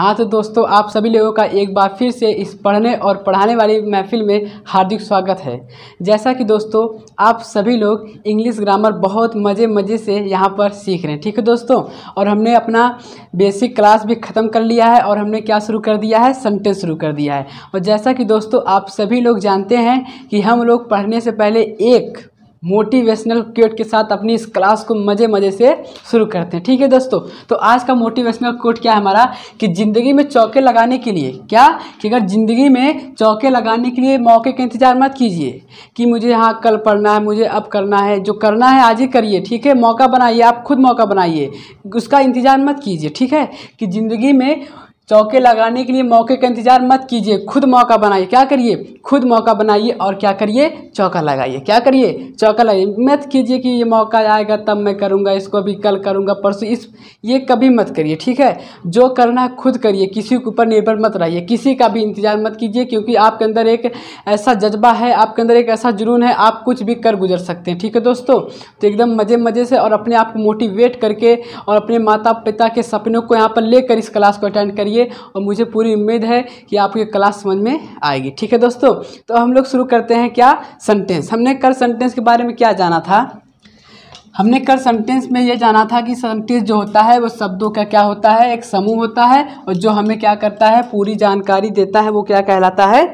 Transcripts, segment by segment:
हाँ तो दोस्तों, आप सभी लोगों का एक बार फिर से इस पढ़ने और पढ़ाने वाली महफिल में हार्दिक स्वागत है। जैसा कि दोस्तों आप सभी लोग इंग्लिश ग्रामर बहुत मज़े से यहाँ पर सीख रहे हैं, ठीक है दोस्तों। और हमने अपना बेसिक क्लास भी ख़त्म कर लिया है और हमने क्या शुरू कर दिया है, सेंटेंस शुरू कर दिया है। और जैसा कि दोस्तों आप सभी लोग जानते हैं कि हम लोग पढ़ने से पहले एक मोटिवेशनल कोट के साथ अपनी इस क्लास को मज़े से शुरू करते हैं, ठीक है दोस्तों। तो आज का मोटिवेशनल कोट क्या है हमारा कि ज़िंदगी में चौके लगाने के लिए क्या कि अगर ज़िंदगी में चौके लगाने के लिए मौके का इंतज़ार मत कीजिए कि मुझे हाँ कल पढ़ना है, मुझे अब करना है। जो करना है आज ही करिए, ठीक है। मौका बनाइए, आप खुद मौका बनाइए, उसका इंतज़ार मत कीजिए, ठीक है। कि ज़िंदगी में चौके लगाने के लिए मौके का इंतजार मत कीजिए, खुद मौका बनाइए। क्या करिए, खुद मौका बनाइए और क्या करिए, चौका लगाइए। क्या करिए, चौका लगाइए। मत कीजिए कि ये मौका आएगा तब मैं करूँगा, इसको अभी कल करूँगा, परसों ये कभी मत करिए, ठीक है। जो करना है खुद करिए, किसी के ऊपर निर्भर मत रहिए, किसी का भी इंतजार मत कीजिए, क्योंकि आपके अंदर एक ऐसा जज्बा है, आपके अंदर एक ऐसा जुनून है, आप कुछ भी कर गुजर सकते हैं, ठीक है दोस्तों। तो एकदम मज़े से और अपने आप को मोटिवेट करके और अपने माता पिता के सपनों को यहाँ पर लेकर इस क्लास को अटेंड करिए और मुझे पूरी उम्मीद है कि आपको ये क्लास समझ में आएगी, ठीक है दोस्तों। तो हम लोग शुरू करते हैं क्या, सेंटेंस। हमने कल सेंटेंस के बारे में क्या जाना था, हमने कल सेंटेंस में ये जाना था कि सेंटेंस जो होता है वो शब्दों का क्या होता है, एक समूह होता है और जो हमें क्या करता है, पूरी जानकारी देता है, वो क्या कहलाता है,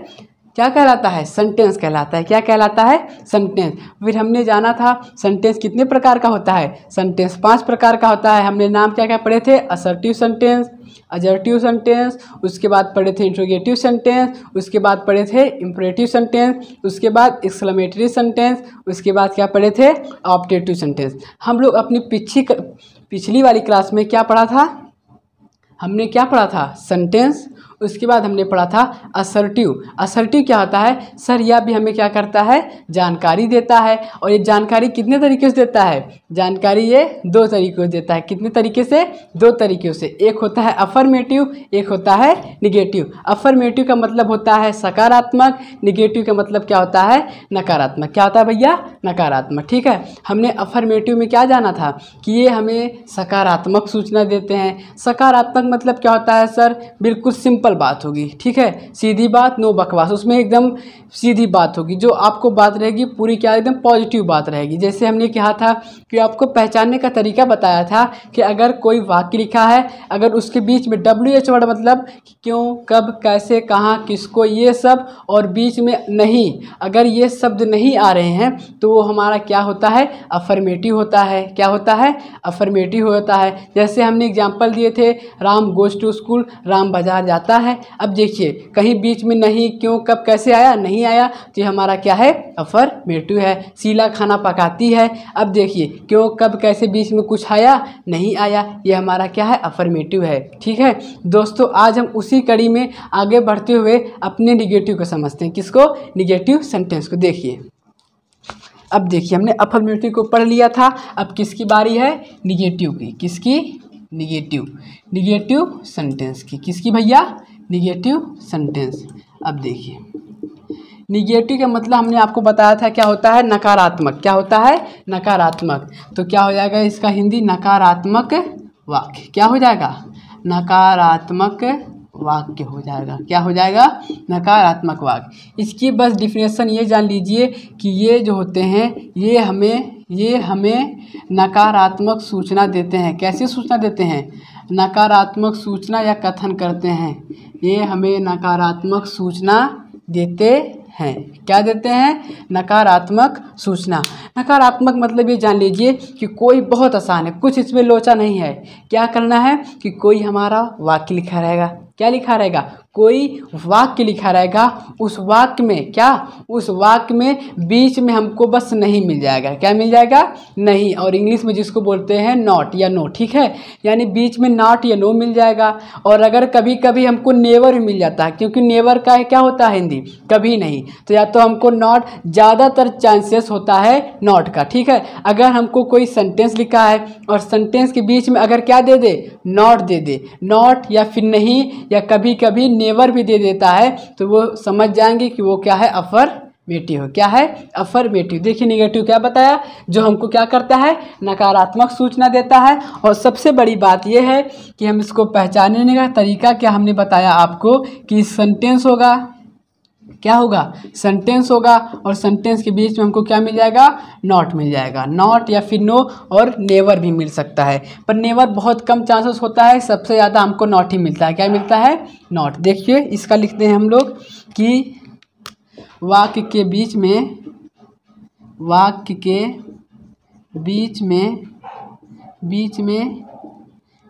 क्या कहलाता है, सेंटेंस कहलाता है। क्या कहलाता है, सेंटेंस। फिर हमने जाना था सेंटेंस कितने प्रकार का होता है, सेंटेंस 5 प्रकार का होता है। हमने नाम क्या क्या पढ़े थे, असर्टिव सेंटेंस, अजर्टिव सेंटेंस, उसके बाद पढ़े थे इंट्रोगेटिव सेंटेंस, उसके बाद पढ़े थे इंपरेटिव सेंटेंस, उसके बाद एक्सक्लेमेटरी सेंटेंस, उसके बाद क्या पढ़े थे, ऑब्जेक्टिव सेंटेंस। हम लोग अपनी पिछली वाली क्लास में क्या पढ़ा था, हमने क्या पढ़ा था, सेंटेंस। उसके बाद हमने पढ़ा था असर्टिव। असर्टिव क्या होता है, सर यह भी हमें क्या करता है, जानकारी देता है। और ये जानकारी कितने तरीके से देता है, जानकारी ये 2 तरीकों से देता है। कितने तरीके से, 2 तरीक़ों से। एक होता है अफर्मेटिव, एक होता है निगेटिव। अफर्मेटिव का मतलब होता है सकारात्मक, निगेटिव का मतलब क्या होता है, नकारात्मक। क्या होता है भैया, नकारात्मक, ठीक है। हमने अफर्मेटिव में क्या जाना था कि ये हमें सकारात्मक सूचना देते हैं। सकारात्मक मतलब क्या होता है सर, बिल्कुल सिंपल बात होगी, ठीक है, सीधी बात, नो बकवास। उसमें एकदम सीधी बात होगी, जो आपको बात रहेगी पूरी क्या एकदम पॉजिटिव बात रहेगी। जैसे हमने कहा था कि आपको पहचानने का तरीका बताया था कि अगर कोई वाक्य लिखा है, अगर उसके बीच में WH वर्ड मतलब क्यों, कब, कैसे, कहाँ, किसको, ये सब, और बीच में नहीं, अगर ये शब्द नहीं आ रहे हैं तो वो हमारा क्या होता है, अफर्मेटिव होता है। क्या होता है, अफर्मेटिव होता है। जैसे हमने एग्जाम्पल दिए थे, Ram goes to school, Ram बाजार जाता है। अब देखिए कहीं बीच में नहीं, क्यों, कब, कैसे आया, नहीं आया, तो ये हमारा क्या है, अफर्मेटिव है। शीला खाना पकाती है, अब देखिए क्यों, कब, कैसे, बीच में कुछ आया, नहीं आया, ये हमारा क्या है, अफर्मेटिव है, ठीक है दोस्तों। आज हम उसी कड़ी में आगे बढ़ते हुए अपने निगेटिव को समझते हैं। किसको, निगेटिव सेंटेंस को। देखिए अब देखिए हमने अफर्मेटिव को पढ़ लिया था, अब किसकी बारी है, निगेटिव की। किसकी, निगेटिव सेंटेंस की। किसकी भैया, निगेटिव सेंटेंस। अब देखिए निगेटिव का मतलब हमने आपको बताया था क्या होता है, नकारात्मक। क्या होता है, नकारात्मक। तो क्या हो जाएगा इसका हिंदी, नकारात्मक वाक्य। क्या हो जाएगा, नकारात्मक वाक्य हो जाएगा। क्या हो जाएगा, नकारात्मक वाक्य। इसकी बस डिफिनेशन ये जान लीजिए कि ये जो होते हैं ये हमें नकारात्मक सूचना देते हैं। कैसी सूचना देते हैं, नकारात्मक सूचना या कथन करते हैं। ये हमें नकारात्मक सूचना देते हैं। क्या देते हैं, नकारात्मक सूचना। नकारात्मक मतलब ये जान लीजिए कि कोई बहुत आसान है, कुछ इसमें लोचा नहीं है। क्या करना है कि कोई हमारा वाक्य लिखा रहेगा। क्या लिखा रहेगा, कोई वाक्य लिखा रहेगा। उस वाक्य में क्या, उस वाक्य में बीच में हमको बस नहीं मिल जाएगा। क्या मिल जाएगा, नहीं। और इंग्लिश में जिसको बोलते हैं नॉट या नो, ठीक है, यानी बीच में नॉट या नो मिल जाएगा। और अगर कभी कभी हमको नेवर भी मिल जाता है, क्योंकि नेवर का क्या होता है हिंदी, कभी नहीं। तो या तो हमको नॉट, ज़्यादातर चांसेस होता है नॉट का, ठीक है। अगर हमको कोई सेंटेंस लिखा है और सेंटेंस के बीच में अगर क्या दे दे, नॉट दे दे, नॉट या फिर नहीं, या कभी कभी नेवर भी दे देता है, तो वो समझ जाएंगे कि वो क्या है, मेटिव। क्या है? अफर्मेटिव। देखिए निगेटिव क्या बताया, जो हमको क्या करता है, नकारात्मक सूचना देता है। और सबसे बड़ी बात यह है कि हम इसको पहचानने का तरीका क्या हमने बताया आपको कि सेंटेंस होगा, क्या होगा, सेंटेंस होगा, और सेंटेंस के बीच में हमको क्या मिल जाएगा, नॉट मिल जाएगा, नॉट या फिर नो, और नेवर भी मिल सकता है, पर नेवर बहुत कम चांसेस होता है, सबसे ज़्यादा हमको नॉट ही मिलता है। क्या मिलता है? नॉट। देखिए इसका लिखते हैं हम लोग कि वाक्य के बीच में, वाक्य के बीच में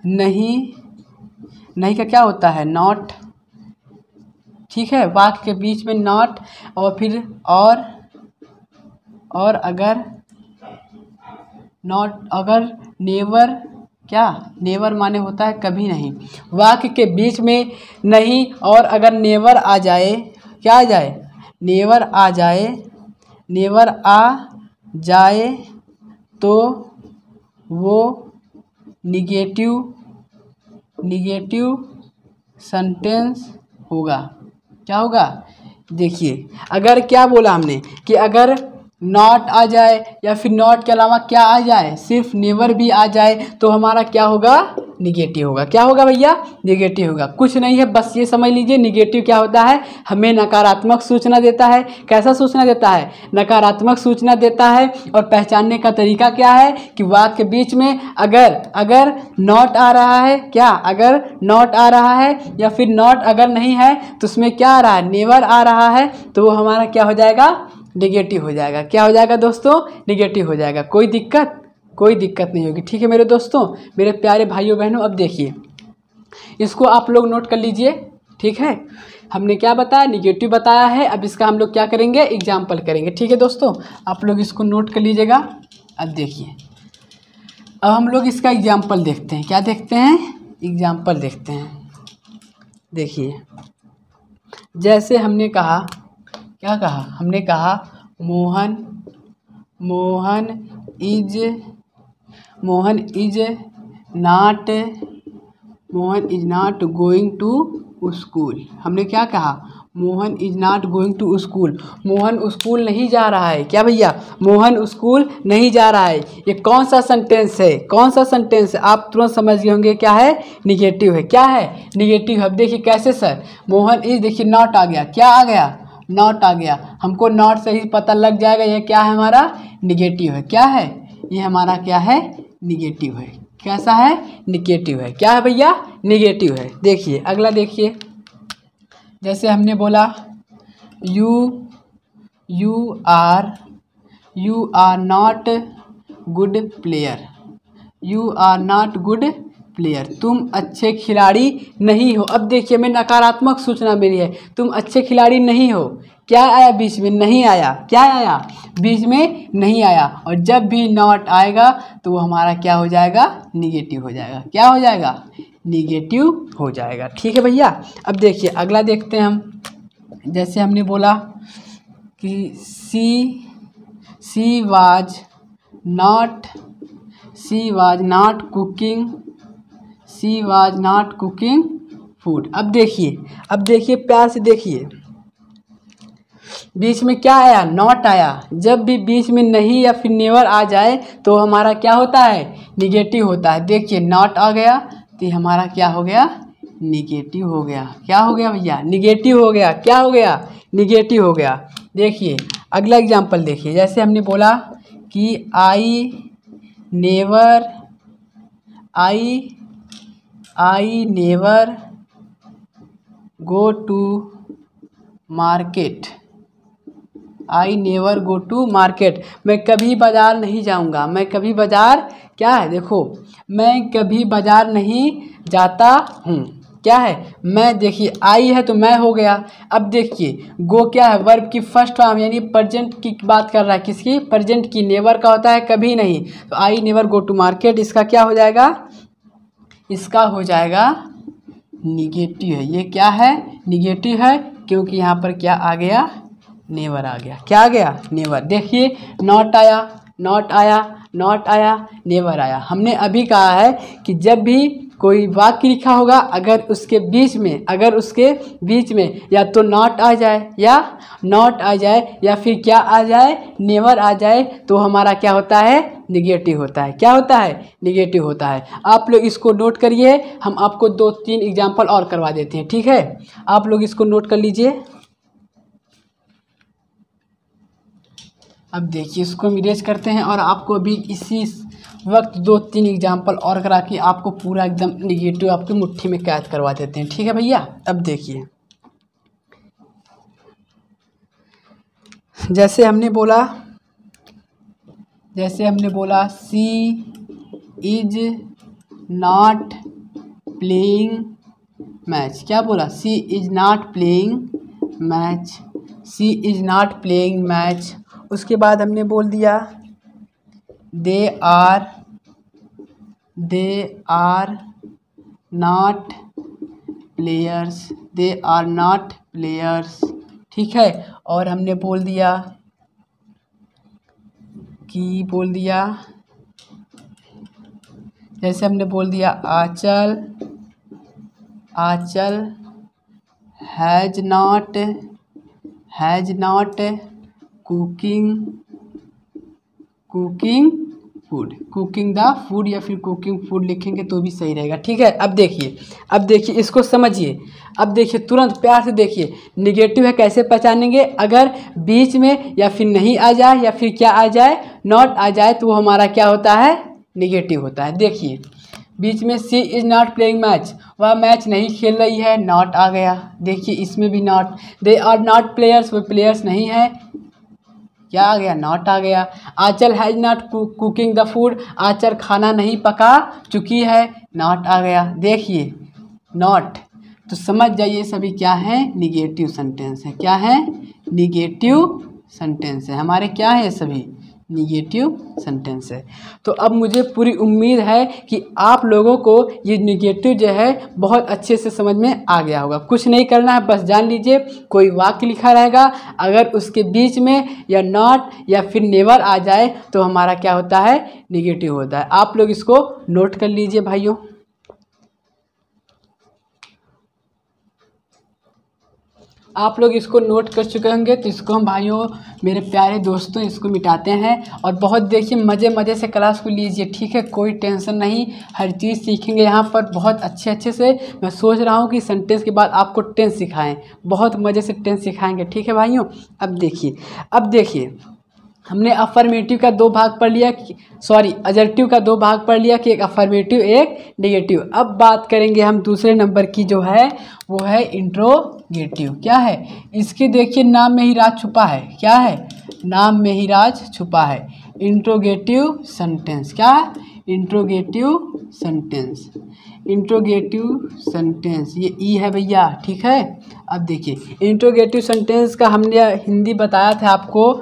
नहीं का क्या होता है, नॉट। ठीक है, वाक्य के बीच में नॉट, और फिर और अगर नॉट, अगर नेवर, क्या नेवर माने होता है कभी नहीं। वाक्य के बीच में नहीं और अगर नेवर आ जाए, क्या आ जाए, नेवर आ जाए, नेवर आ जाए तो वो निगेटिव सेंटेंस होगा। क्या होगा? देखिए अगर क्या बोला हमने कि अगर नॉट आ जाए या फिर नॉट के अलावा क्या आ जाए, सिर्फ नेवर भी आ जाए तो हमारा क्या होगा, निगेटिव होगा। क्या होगा भैया? निगेटिव होगा। कुछ नहीं है, बस ये समझ लीजिए निगेटिव क्या होता है, हमें नकारात्मक सूचना देता है। कैसा सूचना देता है? नकारात्मक सूचना देता है। और पहचानने का तरीका क्या है कि वाक्य के बीच में अगर नॉट आ रहा है, क्या अगर नॉट आ रहा है या फिर नॉट अगर नहीं है तो उसमें क्या आ रहा है, नेवर आ रहा है, तो वो हमारा क्या हो जाएगा, निगेटिव हो जाएगा। क्या हो जाएगा दोस्तों? निगेटिव हो जाएगा। कोई दिक्कत नहीं होगी। ठीक है मेरे दोस्तों, मेरे प्यारे भाइयों बहनों, अब देखिए इसको आप लोग नोट कर लीजिए। ठीक है, हमने क्या बताया, निगेटिव बताया है। अब इसका हम लोग क्या करेंगे, एग्जाम्पल करेंगे। ठीक है दोस्तों, आप लोग इसको नोट कर लीजिएगा। अब देखिए, अब हम लोग इसका एग्जाम्पल देखते हैं। क्या देखते हैं? एग्जाम्पल देखते हैं। देखिए जैसे हमने कहा, क्या कहा, हमने कहा Mohan is not going to school. हमने क्या कहा, Mohan is not going to school. Mohan school नहीं जा रहा है। क्या भैया? मोहन स्कूल नहीं जा रहा है। ये कौन सा सेंटेंस है, कौन सा सेंटेंस है? आप तुरंत समझ गए होंगे क्या है, निगेटिव है। क्या है? निगेटिव है। अब देखिए कैसे सर, मोहन इज, देखिए नॉट आ गया। क्या आ गया? नॉट आ गया। हमको नॉट से ही पता लग जाएगा ये क्या है, हमारा निगेटिव है। क्या है? ये हमारा क्या है, निगेटिव है। कैसा है? निगेटिव है। क्या है भैया? निगेटिव है। देखिए अगला देखिए, जैसे हमने बोला you are not good player. You are not good player, तुम अच्छे खिलाड़ी नहीं हो। अब देखिए मैं नकारात्मक सूचना मिली है, तुम अच्छे खिलाड़ी नहीं हो। क्या आया बीच में? नहीं आया। क्या आया? बीच में नहीं आया। और जब भी नॉट आएगा तो वो हमारा क्या हो जाएगा, निगेटिव हो जाएगा। क्या हो जाएगा? निगेटिव हो जाएगा। ठीक है भैया। अब देखिए अगला देखते हैं हम। जैसे हमने बोला कि she was not cooking food. अब देखिए प्यार से देखिए, बीच में क्या आया, नॉट आया। जब भी बीच में नहीं या फिर नेवर आ जाए तो हमारा क्या होता है, निगेटिव होता है। देखिए नॉट आ गया तो हमारा क्या हो गया, निगेटिव हो गया। क्या हो गया भैया? निगेटिव हो गया। क्या हो गया? निगेटिव हो गया। देखिए अगला एग्जाम्पल देखिए, जैसे हमने बोला कि I never go to market. I never go to market, मैं कभी बाज़ार नहीं जाऊंगा। मैं कभी बाज़ार, क्या है, देखो मैं कभी बाज़ार नहीं जाता हूँ। क्या है? मैं। देखिए आई है तो मैं हो गया। अब देखिए गो क्या है, वर्ब की फर्स्ट फॉर्म यानी प्रेजेंट की बात कर रहा है। किसकी? प्रेजेंट की। नेवर का होता है कभी नहीं। तो I never go to market, इसका क्या हो जाएगा, इसका हो जाएगा निगेटिव है। ये क्या है? निगेटिव है, क्योंकि यहाँ पर क्या आ गया, नेवर आ गया। क्या आ गया? नेवर। देखिए नॉट आया, नेवर आया। हमने अभी कहा है कि जब भी कोई वाक्य लिखा होगा, अगर उसके बीच में या तो नॉट आ जाए या फिर क्या आ जाए, नेवर आ जाए, तो हमारा क्या होता है, निगेटिव होता है। क्या होता है, निगेटिव होता है। आप लोग इसको नोट करिए, हम आपको 2-3 एग्जाम्पल और करवा देते हैं, ठीक है। आप लोग इसको नोट कर लीजिए। अब देखिए इसको हम इरेज करते हैं और आपको अभी इसी वक्त 2-3 एग्जाम्पल और करा के आपको पूरा एकदम निगेटिव आपकी मुट्ठी में कैद करवा देते हैं, ठीक है भैया। अब देखिए जैसे हमने बोला सी इज नॉट प्लेइंग मैच। क्या बोला, सी इज नॉट प्लेइंग मैच। उसके बाद हमने बोल दिया दे आर नॉट प्लेयर्स, ठीक है। और हमने बोल दिया जैसे हमने बोल दिया Anchal has not cooking the food, या फिर कुकिंग फूड लिखेंगे तो भी सही रहेगा, ठीक है। अब देखिए इसको समझिए। अब देखिए तुरंत प्यार से देखिए, निगेटिव है कैसे पहचानेंगे, अगर बीच में या फिर नहीं आ जाए या फिर क्या आ जाए, नॉट आ जाए, तो वो हमारा क्या होता है, निगेटिव होता है। देखिए बीच में सी इज नॉट प्लेइंग मैच, वह मैच नहीं खेल रही है, नॉट आ गया। देखिए इसमें भी not, they are not players, वो प्लेयर्स नहीं है, क्या आ गया, नॉट आ गया। Anchal has not cooking the food, Anchal खाना नहीं पका चुकी है, नॉट आ गया। देखिए नॉट, तो समझ जाइए सभी क्या है, निगेटिव सेंटेंस है। क्या है, निगेटिव सेंटेंस है हमारे, क्या है सभी, निगेटिव सेंटेंस है। तो अब मुझे पूरी उम्मीद है कि आप लोगों को ये निगेटिव जो है बहुत अच्छे से समझ में आ गया होगा। कुछ नहीं करना है, बस जान लीजिए कोई वाक्य लिखा रहेगा, अगर उसके बीच में या नॉट या फिर नेवर आ जाए तो हमारा क्या होता है, निगेटिव होता है। आप लोग इसको नोट कर लीजिए भाइयों। आप लोग इसको नोट कर चुके होंगे, तो इसको हम भाइयों मेरे प्यारे दोस्तों इसको मिटाते हैं। और बहुत देखिए मज़े से क्लास को लीजिए, ठीक है, कोई टेंशन नहीं, हर चीज़ सीखेंगे यहाँ पर बहुत अच्छे से। मैं सोच रहा हूँ कि सेंटेंस के बाद आपको टेंस सिखाएं, बहुत मज़े से टेंस सिखाएंगे, ठीक है भाइयों। अब देखिए हमने अफर्मेटिव का 2 भाग पढ़ लिया, एडजेक्टिव का 2 भाग पढ़ लिया कि एक अफर्मेटिव एक निगेटिव। अब बात करेंगे हम दूसरे नंबर की, जो है वो है इंट्रोगेटिव। क्या है, इसके देखिए नाम में ही राज छुपा है। क्या है, नाम में ही राज छुपा है, इंट्रोगेटिव सेंटेंस। क्या है, इंट्रोगेटिव सेंटेंस, ये ई है भैया, ठीक है। अब देखिए इंट्रोगेटिव सेंटेंस का हमने हिंदी बताया था आपको,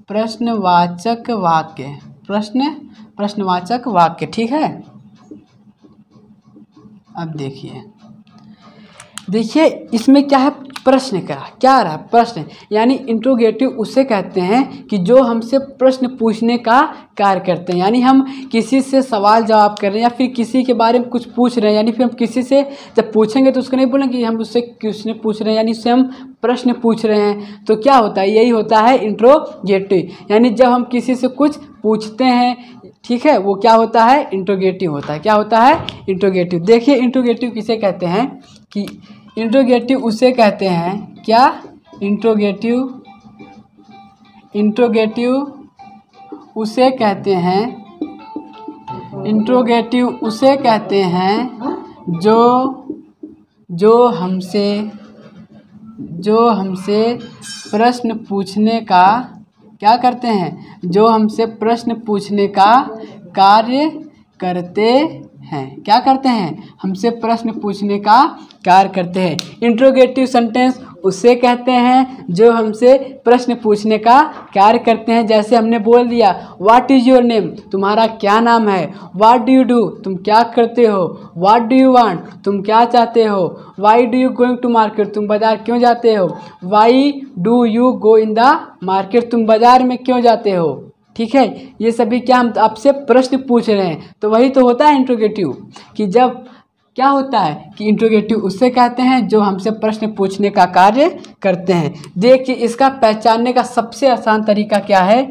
प्रश्नवाचक वाक्य, ठीक है। अब देखिए इसमें क्या है, प्रश्न का क्या रहा, प्रश्न, यानी इंट्रोगेटिव उसे कहते हैं कि जो हमसे प्रश्न पूछने का कार्य करते हैं। यानी हम किसी से सवाल जवाब कर रहे हैं या फिर किसी के बारे में कुछ पूछ रहे हैं, यानी फिर हम किसी से जब पूछेंगे तो उसको नहीं बोलेंगे कि हम उससे क्वेश्चन पूछ रहे हैं, यानी उससे हम प्रश्न पूछ रहे हैं, तो क्या होता है, यही होता है इंट्रोगेटिव। यानी जब हम किसी से कुछ पूछते हैं, ठीक है, वो क्या होता है, इंट्रोगेटिव होता है। क्या होता है, इंट्रोगेटिव। देखिए इंट्रोगेटिव किसे कहते हैं, कि इंट्रोगेटिव उसे कहते हैं, क्या, इंट्रोगेटिव उसे कहते हैं, जो हमसे प्रश्न पूछने का क्या करते हैं, जो हमसे प्रश्न पूछने का कार्य करते हैं। क्या करते हैं, हमसे प्रश्न पूछने का कार्य करते हैं। इंट्रोगेटिव सेंटेंस उसे कहते हैं जो हमसे प्रश्न पूछने का कार्य करते हैं। जैसे हमने बोल दिया व्हाट इज़ योर नेम, तुम्हारा क्या नाम है, व्हाट डू यू डू, तुम क्या करते हो, व्हाट डू यू वांट, तुम क्या चाहते हो, why do you going to market, तुम बाजार क्यों जाते हो, why do you go in the market, तुम बाजार में क्यों जाते हो, ठीक है। ये सभी क्या हम आपसे प्रश्न पूछ रहे हैं, तो वही तो होता है इंट्रोगेटिव, कि जब क्या होता है कि इंट्रोगेटिव उससे कहते हैं जो हमसे प्रश्न पूछने का कार्य करते हैं। देखिए इसका पहचानने का सबसे आसान तरीका क्या है,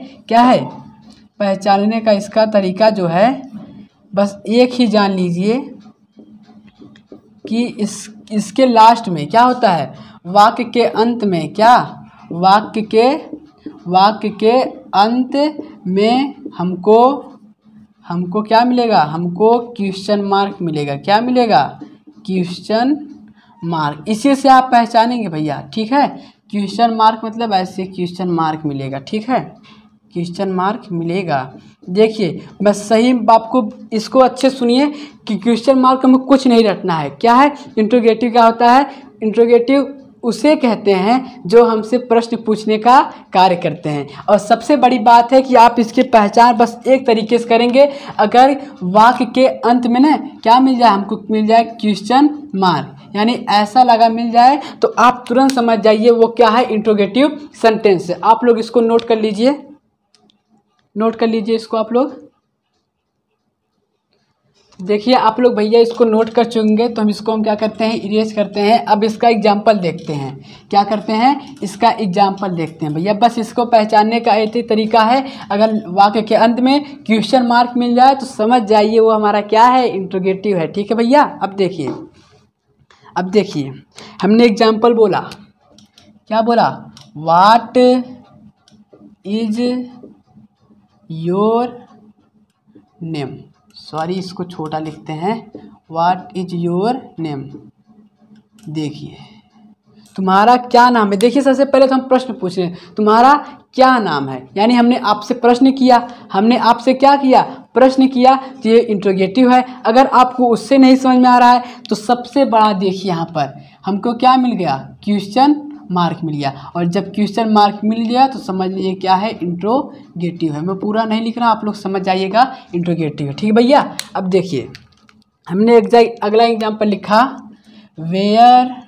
पहचानने का इसका तरीका जो है, बस एक ही जान लीजिए कि इसके लास्ट में क्या होता है, वाक्य के अंत में क्या, वाक्य के अंत में हमको क्या मिलेगा, हमको क्वेश्चन मार्क मिलेगा। क्या मिलेगा, क्वेश्चन मार्क। इसी से आप पहचानेंगे भैया, ठीक है। क्वेश्चन मार्क मतलब ऐसे क्वेश्चन मार्क मिलेगा, ठीक है, क्वेश्चन मार्क मिलेगा। देखिए मैं सही आपको इसको अच्छे सुनिए कि क्वेश्चन मार्क में कुछ नहीं रटना है। क्या है, इंट्रोगेटिव क्या होता है, इंट्रोगेटिव उसे कहते हैं जो हमसे प्रश्न पूछने का कार्य करते हैं। और सबसे बड़ी बात है कि आप इसकी पहचान बस एक तरीके से करेंगे, अगर वाक्य के अंत में ना क्या मिल जाए, हमको मिल जाए क्वेश्चन मार्क, यानी ऐसा लगा मिल जाए, तो आप तुरंत समझ जाइए वो क्या है, इंट्रोगेटिव सेंटेंस है। आप लोग इसको नोट कर लीजिए, इसको आप लोग देखिए। आप लोग भैया इसको नोट कर चुकेंगे, तो हम क्या करते हैं, इरेज करते हैं। अब इसका एग्जाम्पल देखते हैं, क्या करते हैं, इसका एग्जाम्पल देखते हैं भैया। बस इसको पहचानने का एक ही तरीका है, अगर वाक्य के अंत में क्वेश्चन मार्क मिल जाए तो समझ जाइए वो हमारा क्या है, इंट्रोगेटिव है, ठीक है भैया। अब देखिए हमने एग्जाम्पल बोला, क्या बोला, what is your name, sorry इसको छोटा लिखते हैं, व्हाट इज योर नेम। देखिए तुम्हारा क्या नाम है। देखिए सबसे पहले तो हम प्रश्न पूछ रहे हैं, तुम्हारा क्या नाम है, यानी हमने आपसे प्रश्न किया, हमने आपसे क्या किया, प्रश्न किया, तो ये इंट्रोगेटिव है। अगर आपको उससे नहीं समझ में आ रहा है तो सबसे बड़ा देखिए यहाँ पर हमको क्या मिल गया, क्वेश्चन मार्क मिल गया। और जब क्वेश्चन मार्क मिल गया तो समझ लीजिए क्या है, इंट्रोगेटिव है। मैं पूरा नहीं लिख रहा, आप लोग समझ जाइएगा इंट्रोगेटिव है, ठीक है भैया। अब देखिए हमने अगला एग्जाम्पल लिखा, वेयर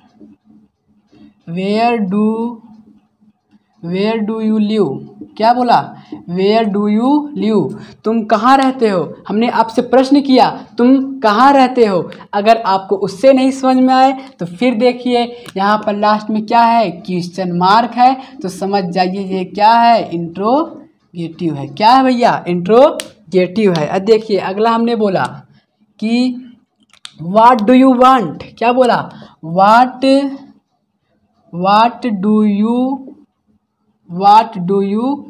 डू यू लिव। क्या बोला, वेयर डू यू लिव, तुम कहाँ रहते हो। हमने आपसे प्रश्न किया तुम कहाँ रहते हो। अगर आपको उससे नहीं समझ में आए तो फिर देखिए यहाँ पर लास्ट में क्या है, क्वेश्चन मार्क है, तो समझ जाइए ये क्या है, इंट्रोगेटिव है। क्या है भैया, इंट्रोगेटिव है। अब देखिए अगला हमने बोला कि व्हाट डू यू वांट। क्या बोला, व्हाट डू यू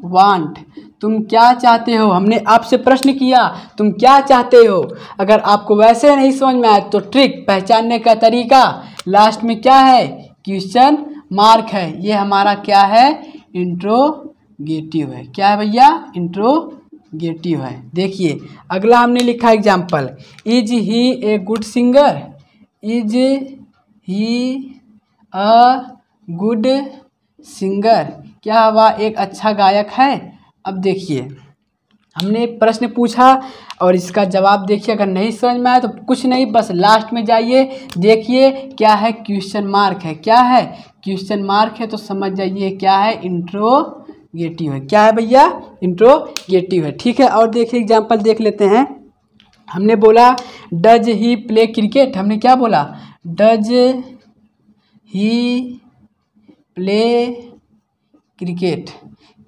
वांट, तुम क्या चाहते हो। हमने आपसे प्रश्न किया तुम क्या चाहते हो। अगर आपको वैसे नहीं समझ में आए तो ट्रिक, पहचानने का तरीका, लास्ट में क्या है, क्वेश्चन मार्क है। ये हमारा क्या है, इंट्रोगेटिव है। क्या है भैया, इंट्रोगेटिव है। देखिए अगला हमने लिखा example, is he a good singer, is he a good singer, क्या वह एक अच्छा गायक है। अब देखिए हमने प्रश्न पूछा और इसका जवाब देखिए, अगर नहीं समझ में आया तो कुछ नहीं, बस लास्ट में जाइए, देखिए क्या है, क्वेश्चन मार्क है। क्या है, क्वेश्चन मार्क है, तो समझ जाइए क्या है, इंट्रोगेटिव है। क्या है भैया, इंट्रोगेटिव है, ठीक है। और देखिए एग्जाम्पल देख लेते हैं। हमने बोला डज ही प्ले क्रिकेट। हमने क्या बोला, डज ही प्ले क्रिकेट,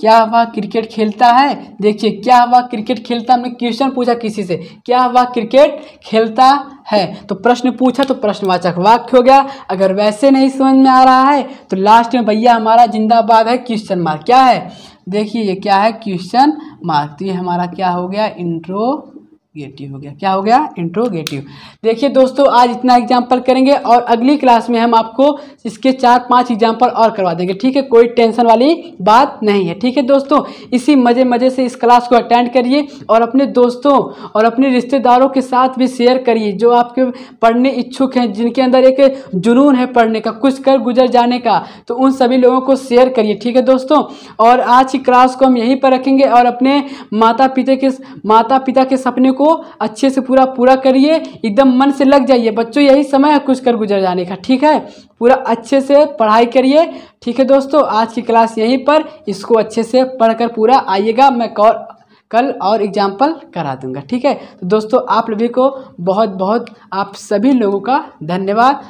क्या वह क्रिकेट खेलता है। देखिए क्या वह क्रिकेट खेलता, हमने क्वेश्चन पूछा किसी से, क्या वह क्रिकेट खेलता है, तो प्रश्न पूछा तो प्रश्नवाचक वाक्य हो गया। अगर वैसे नहीं समझ में आ रहा है तो लास्ट में भैया हमारा जिंदाबाद है, क्वेश्चन मार्क। क्या है, देखिए ये क्या है, क्वेश्चन मार्क। तो ये हमारा क्या हो गया, इंट्रोगेटिव हो गया। क्या हो गया, इंट्रोगेटिव। देखिए दोस्तों आज इतना एग्जाम्पल करेंगे और अगली क्लास में हम आपको इसके 4-5 एग्जाम्पल और करवा देंगे, ठीक है। कोई टेंशन वाली बात नहीं है, ठीक है दोस्तों। इसी मज़े से इस क्लास को अटेंड करिए और अपने दोस्तों और अपने रिश्तेदारों के साथ भी शेयर करिए, जो आपके पढ़ने इच्छुक हैं, जिनके अंदर एक जुनून है पढ़ने का, कुछ कर गुजर जाने का, तो उन सभी लोगों को शेयर करिए, ठीक है दोस्तों। और आज की क्लास को हम यहीं पर रखेंगे और अपने माता पिता के सपने को अच्छे से पूरा करिए, एकदम मन से लग जाइए बच्चों, यही समय है कुछ कर गुजर जाने का, ठीक है। पूरा अच्छे से पढ़ाई करिए, ठीक है दोस्तों। आज की क्लास यहीं पर, इसको अच्छे से पढ़कर पूरा आइएगा। मैं कल और एग्जाम्पल करा दूंगा। ठीक है, तो दोस्तों आप सभी को बहुत बहुत आप सभी लोगों का धन्यवाद।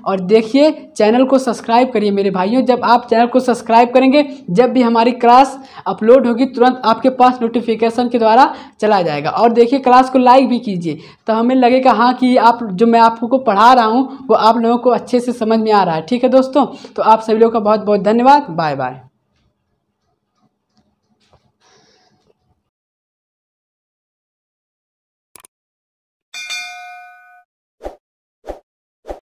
और देखिए, चैनल को सब्सक्राइब करिए मेरे भाइयों। जब आप चैनल को सब्सक्राइब करेंगे, जब भी हमारी क्लास अपलोड होगी तुरंत आपके पास नोटिफिकेशन के द्वारा चला जाएगा। और देखिए, क्लास को लाइक भी कीजिए, तो हमें लगेगा हाँ कि आप जो मैं आपको पढ़ा रहा हूँ वो आप लोगों को अच्छे से समझ में आ रहा है। ठीक है दोस्तों, तो आप सभी लोगों का बहुत बहुत धन्यवाद। Bye bye.